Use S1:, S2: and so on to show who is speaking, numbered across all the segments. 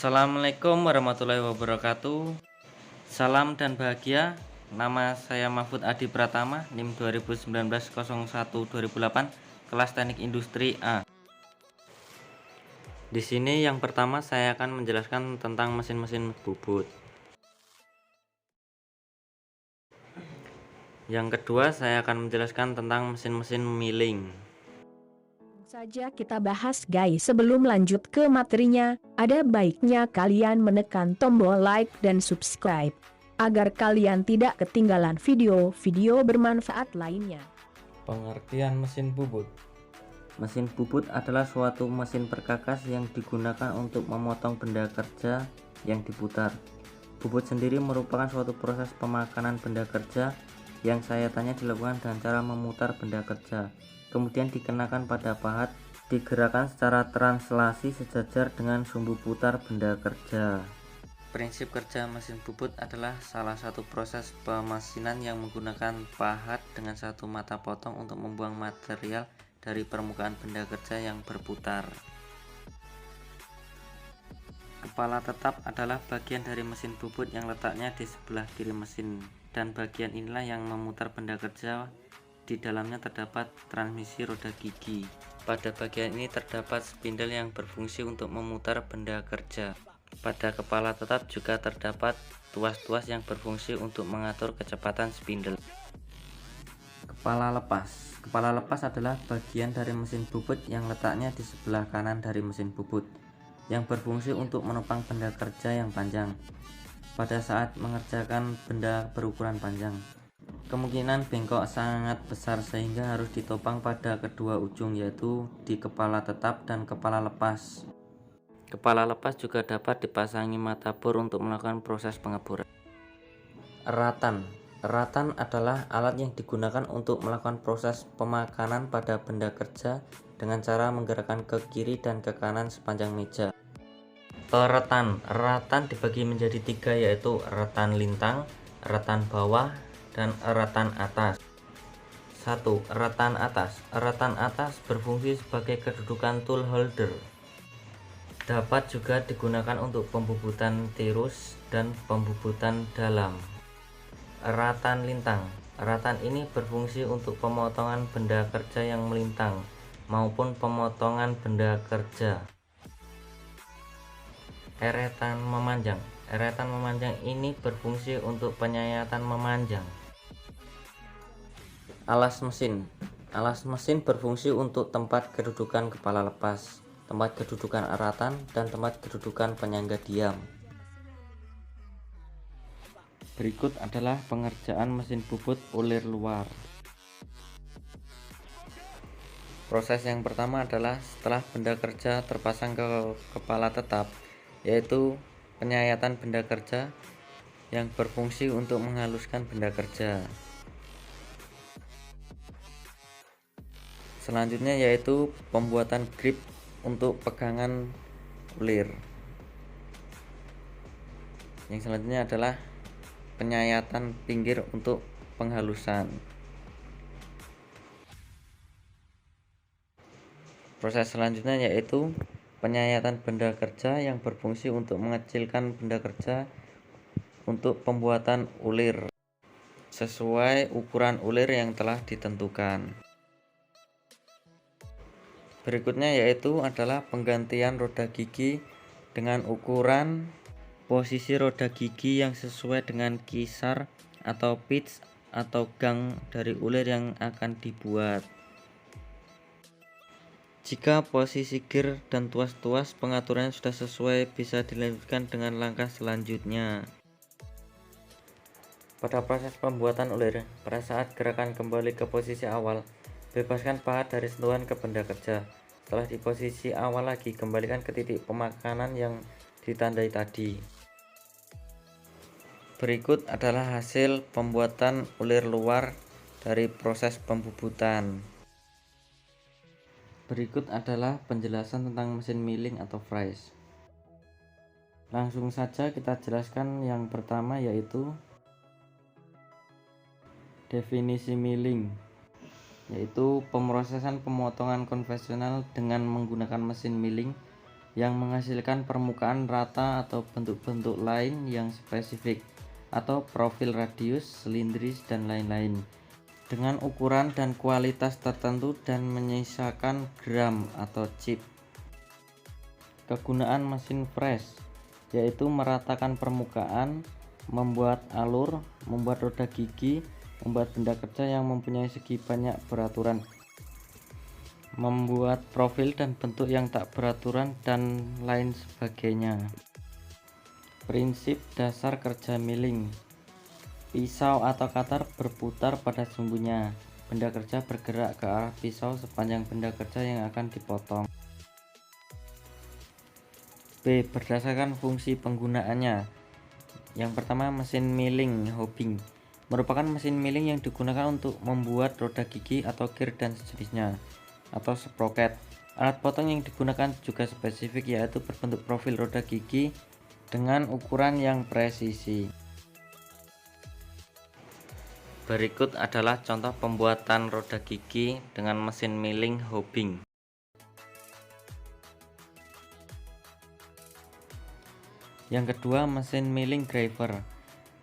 S1: Assalamualaikum warahmatullahi wabarakatuh. Salam dan bahagia. Nama saya Mahfud Adi Pratama, NIM 2019-01-2008, kelas Teknik Industri A. Di sini yang pertama saya akan menjelaskan tentang mesin-mesin bubut. Yang kedua saya akan menjelaskan tentang mesin-mesin milling.
S2: Saja kita bahas guys. Sebelum lanjut ke materinya, ada baiknya kalian menekan tombol like dan subscribe agar kalian tidak ketinggalan video-video bermanfaat lainnya.
S1: Pengertian mesin bubut. Mesin bubut adalah suatu mesin perkakas yang digunakan untuk memotong benda kerja yang diputar. Bubut sendiri merupakan suatu proses pemakanan benda kerja yang sayatan dilakukan dengan cara memutar benda kerja, kemudian dikenakan pada pahat, digerakkan secara translasi sejajar dengan sumbu putar benda kerja. Prinsip kerja mesin bubut adalah salah satu proses pemasinan yang menggunakan pahat dengan satu mata potong untuk membuang material dari permukaan benda kerja yang berputar. Kepala tetap adalah bagian dari mesin bubut yang letaknya di sebelah kiri mesin, dan bagian inilah yang memutar benda kerja. Di dalamnya terdapat transmisi roda gigi. Pada bagian ini terdapat spindle yang berfungsi untuk memutar benda kerja. Pada kepala tetap juga terdapat tuas-tuas yang berfungsi untuk mengatur kecepatan spindle. Kepala lepas. Kepala lepas adalah bagian dari mesin bubut yang letaknya di sebelah kanan dari mesin bubut, yang berfungsi untuk menopang benda kerja yang panjang pada saat mengerjakan benda berukuran panjang. Kemungkinan bengkok sangat besar sehingga harus ditopang pada kedua ujung, yaitu di kepala tetap dan kepala lepas. Kepala lepas juga dapat dipasangi mata bor untuk melakukan proses pengeboran. Eratan. Eratan adalah alat yang digunakan untuk melakukan proses pemakanan pada benda kerja dengan cara menggerakkan ke kiri dan ke kanan sepanjang meja. Eretan. Eretan dibagi menjadi tiga, yaitu eretan lintang, eretan bawah, dan eretan atas. 1. Eretan atas. Eretan atas berfungsi sebagai kedudukan tool holder. Dapat juga digunakan untuk pembubutan tirus dan pembubutan dalam. Eretan lintang. Eretan ini berfungsi untuk pemotongan benda kerja yang melintang maupun pemotongan benda kerja. Eretan memanjang. Eretan memanjang ini berfungsi untuk penyayatan memanjang. Alas mesin. Alas mesin berfungsi untuk tempat kedudukan kepala lepas, tempat kedudukan eretan, dan tempat kedudukan penyangga diam. Berikut adalah pengerjaan mesin bubut ulir luar. Proses yang pertama adalah setelah benda kerja terpasang ke kepala tetap, yaitu penyayatan benda kerja yang berfungsi untuk menghaluskan benda kerja. Selanjutnya yaitu pembuatan grip untuk pegangan ulir. Yang selanjutnya adalah penyayatan pinggir untuk penghalusan. Proses selanjutnya yaitu penyayatan benda kerja yang berfungsi untuk mengecilkan benda kerja untuk pembuatan ulir sesuai ukuran ulir yang telah ditentukan. Berikutnya yaitu adalah penggantian roda gigi dengan ukuran posisi roda gigi yang sesuai dengan kisar atau pitch atau gang dari ulir yang akan dibuat. Jika posisi gear dan tuas-tuas pengaturannya sudah sesuai, bisa dilanjutkan dengan langkah selanjutnya. Pada proses pembuatan ulir, pada saat gerakan kembali ke posisi awal, bebaskan pahat dari sentuhan ke benda kerja. Setelah di posisi awal lagi, kembalikan ke titik pemakanan yang ditandai tadi. Berikut adalah hasil pembuatan ulir luar dari proses pembubutan. Berikut adalah penjelasan tentang mesin milling atau vise. Langsung saja kita jelaskan yang pertama, yaitu definisi milling, yaitu pemrosesan pemotongan konvensional dengan menggunakan mesin milling yang menghasilkan permukaan rata atau bentuk-bentuk lain yang spesifik, atau profil radius, silindris, dan lain-lain, dengan ukuran dan kualitas tertentu dan menyisakan gram atau chip. Kegunaan mesin fresh yaitu meratakan permukaan, membuat alur, membuat roda gigi, membuat benda kerja yang mempunyai segi banyak beraturan, membuat profil dan bentuk yang tak beraturan, dan lain sebagainya. Prinsip dasar kerja milling: pisau atau cutter berputar pada sumbunya. Benda kerja bergerak ke arah pisau sepanjang benda kerja yang akan dipotong. B. Berdasarkan fungsi penggunaannya. Yang pertama, mesin milling hobbing merupakan mesin milling yang digunakan untuk membuat roda gigi atau gear dan sejenisnya, atau sprocket. Alat potong yang digunakan juga spesifik, yaitu berbentuk profil roda gigi dengan ukuran yang presisi. Berikut adalah contoh pembuatan roda gigi dengan mesin milling hobbing. Yang kedua, mesin milling graver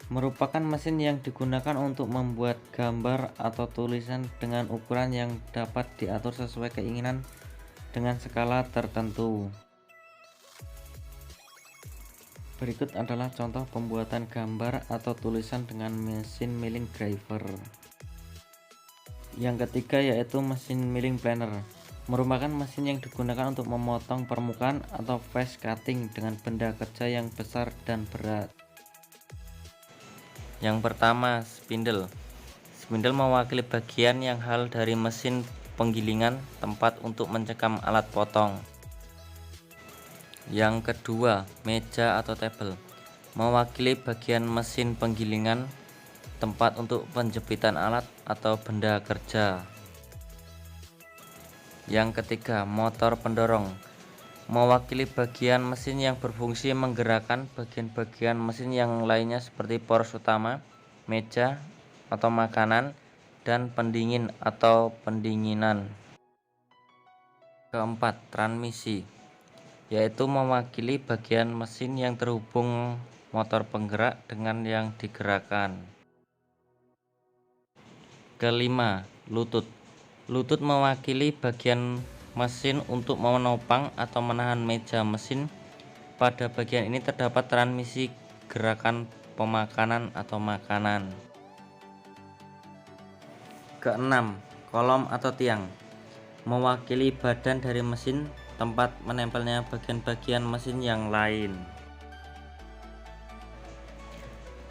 S1: merupakan mesin yang digunakan untuk membuat gambar atau tulisan dengan ukuran yang dapat diatur sesuai keinginan dengan skala tertentu. Berikut adalah contoh pembuatan gambar atau tulisan dengan mesin milling graver. Yang ketiga yaitu mesin milling planer, merupakan mesin yang digunakan untuk memotong permukaan atau face cutting dengan benda kerja yang besar dan berat. Yang pertama, spindle. Spindle mewakili bagian yang hal dari mesin penggilingan, tempat untuk mencekam alat potong. Yang kedua, meja atau table, mewakili bagian mesin penggilingan, tempat untuk penjepitan alat atau benda kerja. Yang ketiga, motor pendorong, mewakili bagian mesin yang berfungsi menggerakkan bagian-bagian mesin yang lainnya seperti poros utama, meja atau makanan, dan pendingin atau pendinginan. Keempat, transmisi, yaitu mewakili bagian mesin yang terhubung motor penggerak dengan yang digerakkan. Kelima, lutut. Lutut mewakili bagian mesin untuk menopang atau menahan meja mesin. Pada bagian ini terdapat transmisi gerakan pemakanan atau makanan. Keenam, kolom atau tiang, mewakili badan dari mesin, tempat menempelnya bagian-bagian mesin yang lain.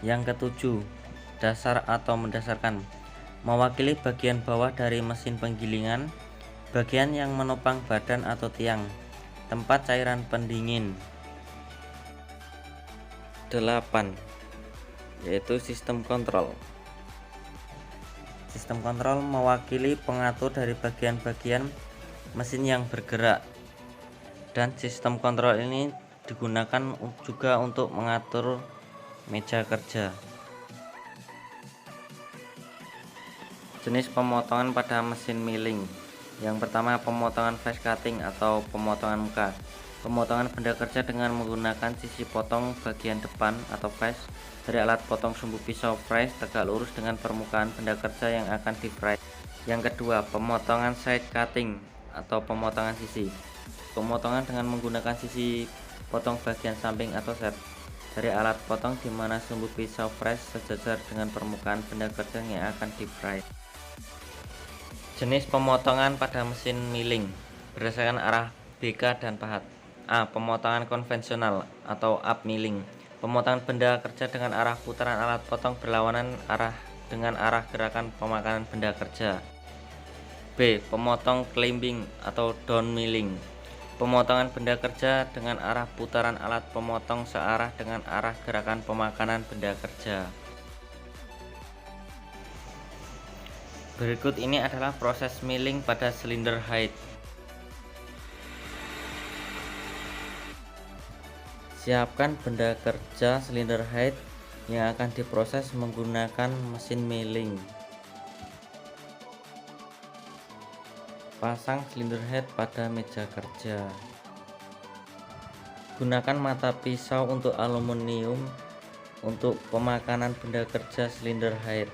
S1: Yang ketujuh, dasar atau mendasarkan, mewakili bagian bawah dari mesin penggilingan, bagian yang menopang badan atau tiang, tempat cairan pendingin. 8. Yaitu sistem kontrol. Sistem kontrol mewakili pengatur dari bagian-bagian mesin yang bergerak, dan sistem kontrol ini digunakan juga untuk mengatur meja kerja. Jenis pemotongan pada mesin milling. Yang pertama, pemotongan face cutting atau pemotongan muka. Pemotongan benda kerja dengan menggunakan sisi potong bagian depan atau face dari alat potong sumbu pisau fresh tegak lurus dengan permukaan benda kerja yang akan di fresh. Yang kedua, pemotongan side cutting atau pemotongan sisi. Pemotongan dengan menggunakan sisi potong bagian samping atau set dari alat potong di mana sumbu pisau fresh sejajar dengan permukaan benda kerja yang akan di fresh. Jenis pemotongan pada mesin milling berdasarkan arah BK dan pahat. A. Pemotongan konvensional atau up milling, pemotongan benda kerja dengan arah putaran alat potong berlawanan arah dengan arah gerakan pemakanan benda kerja. B. Pemotong clamping atau down milling, pemotongan benda kerja dengan arah putaran alat pemotong searah dengan arah gerakan pemakanan benda kerja. Berikut ini adalah proses milling pada silinder head. Siapkan benda kerja silinder head yang akan diproses menggunakan mesin milling. Pasang silinder head pada meja kerja. Gunakan mata pisau untuk aluminium untuk pemakanan benda kerja silinder head.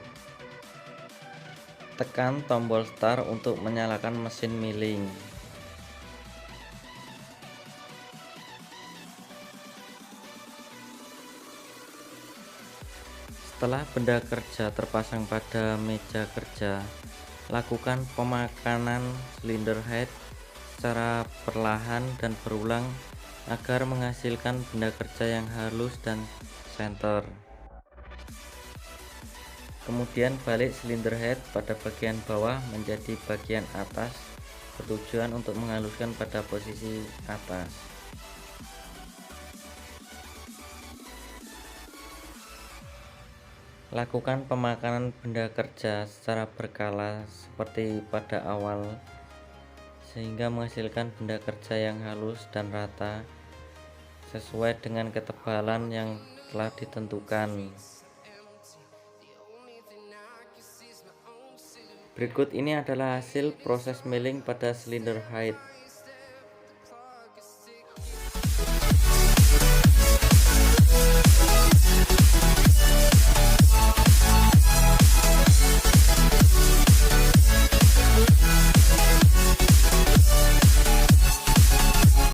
S1: Tekan tombol start untuk menyalakan mesin milling. Setelah benda kerja terpasang pada meja kerja, lakukan pemakanan silinder head secara perlahan dan berulang agar menghasilkan benda kerja yang halus dan center. Kemudian balik silinder head pada bagian bawah menjadi bagian atas, bertujuan untuk menghaluskan pada posisi atas. Lakukan pemakanan benda kerja secara berkala seperti pada awal, sehingga menghasilkan benda kerja yang halus dan rata sesuai dengan ketebalan yang telah ditentukan. Berikut ini adalah hasil proses milling pada silinder head.